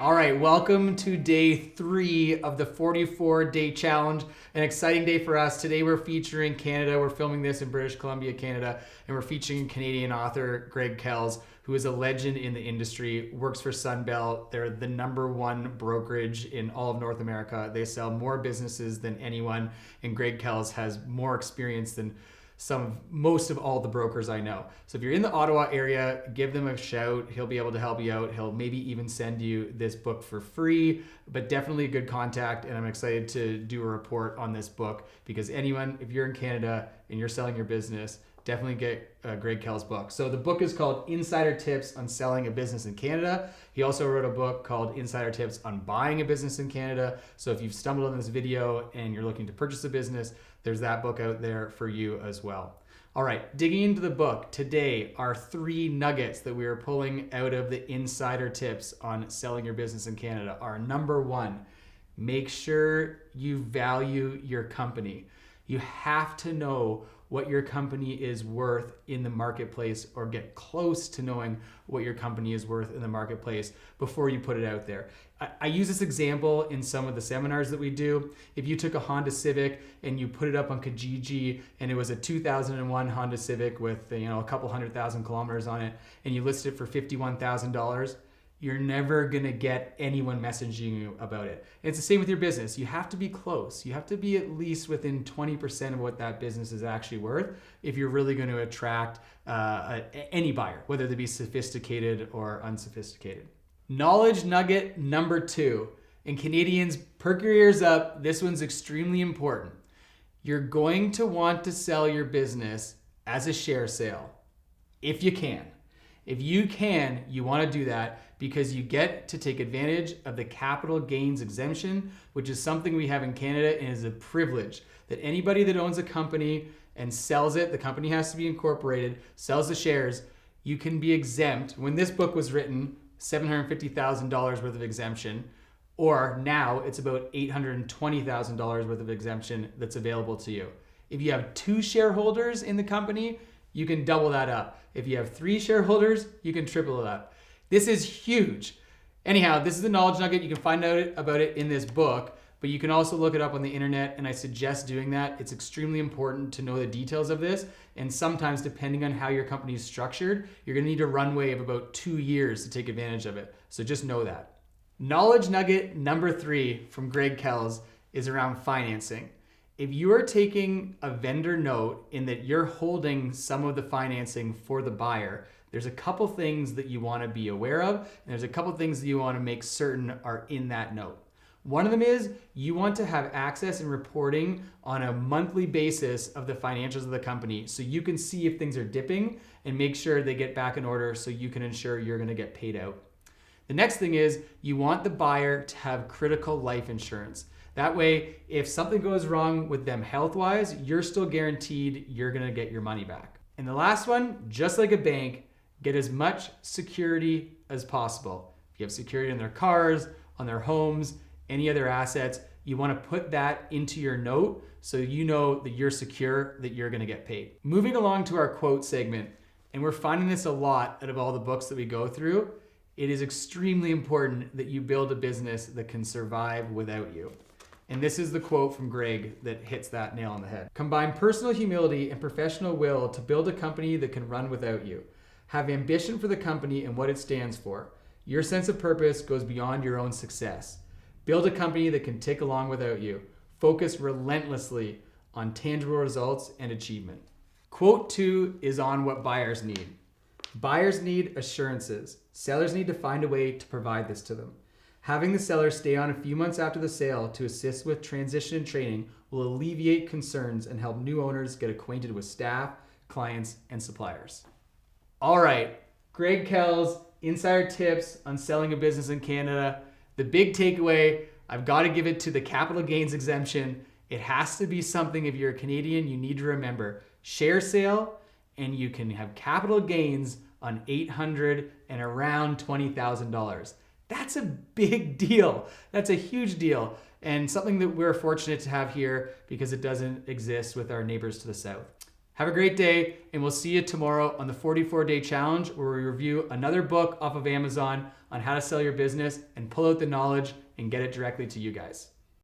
All right, welcome to day 3 of the 44-day challenge. An exciting day for us. Today we're featuring Canada. We're filming this in British Columbia, Canada, and we're featuring Canadian author Greg Kells, who is a legend in the industry, works for Sunbelt. They're the #1 brokerage in all of North America. They sell more businesses than anyone, and Greg Kells has more experience than most of all the brokers I know. So if you're in the Ottawa area, give them a shout. He'll be able to help you out. He'll maybe even send you this book for free, but definitely a good contact. And I'm excited to do a report on this book because anyone, if you're in Canada and you're selling your business, definitely get Greg Kells' book. So the book is called Insider Tips on Selling a Business in Canada. He also wrote a book called Insider Tips on Buying a Business in Canada. So if you've stumbled on this video and you're looking to purchase a business, there's that book out there for you as well. All right, digging into the book, today are 3 nuggets that we are pulling out of the Insider Tips on Selling Your Business in Canada are: number 1, make sure you value your company. You have to know what your company is worth in the marketplace, or get close to knowing what your company is worth in the marketplace before you put it out there. I use this example in some of the seminars that we do. If you took a Honda Civic and you put it up on Kijiji and it was a 2001 Honda Civic with a couple 100,000 kilometers on it, and you listed it for $51,000, you're never gonna get anyone messaging you about it. And it's the same with your business. You have to be close. You have to be at least within 20% of what that business is actually worth if you're really gonna attract any buyer, whether they be sophisticated or unsophisticated. Knowledge nugget number 2. And Canadians, perk your ears up. This one's extremely important. You're going to want to sell your business as a share sale, if you can. If you can, you want to do that because you get to take advantage of the capital gains exemption, which is something we have in Canada and is a privilege that anybody that owns a company and sells it, the company has to be incorporated, sells the shares, you can be exempt. When this book was written, $750,000 worth of exemption, or now it's about $820,000 worth of exemption that's available to you. If you have 2 shareholders in the company, you can double that up. If you have 3 shareholders, you can triple it up. This is huge. Anyhow, this is the knowledge nugget. You can find out about it in this book, but you can also look it up on the internet, and I suggest doing that. It's extremely important to know the details of this, and sometimes, depending on how your company is structured, you're gonna need a runway of about 2 years to take advantage of it. So just know that. Knowledge nugget number 3 from Greg Kells is around financing. If you are taking a vendor note in that you're holding some of the financing for the buyer, there's a couple things that you want to be aware of, and there's a couple things that you want to make certain are in that note. One of them is you want to have access and reporting on a monthly basis of the financials of the company so you can see if things are dipping and make sure they get back in order so you can ensure you're going to get paid out. The next thing is you want the buyer to have critical life insurance. That way, if something goes wrong with them health-wise, you're still guaranteed you're gonna get your money back. And the last one, just like a bank, get as much security as possible. If you have security on their cars, on their homes, any other assets, you wanna put that into your note so you know that you're secure, that you're gonna get paid. Moving along to our quote segment, and we're finding this a lot out of all the books that we go through, it is extremely important that you build a business that can survive without you. And this is the quote from Greg that hits that nail on the head. Combine personal humility and professional will to build a company that can run without you. Have ambition for the company and what it stands for. Your sense of purpose goes beyond your own success. Build a company that can tick along without you. Focus relentlessly on tangible results and achievement. Quote 2 is on what buyers need. Buyers need assurances. Sellers need to find a way to provide this to them. Having the seller stay on a few months after the sale to assist with transition and training will alleviate concerns and help new owners get acquainted with staff, clients, and suppliers. All right, Greg Kells, Insider Tips on Selling a Business in Canada. The big takeaway, I've got to give it to the capital gains exemption. It has to be something, if you're a Canadian, you need to remember. Share sale, and you can have capital gains on $800,000 and around $20,000. That's a big deal. That's a huge deal, and something that we're fortunate to have here because it doesn't exist with our neighbors to the south. Have a great day, and we'll see you tomorrow on the 44-day challenge, where we review another book off of Amazon on how to sell your business and pull out the knowledge and get it directly to you guys.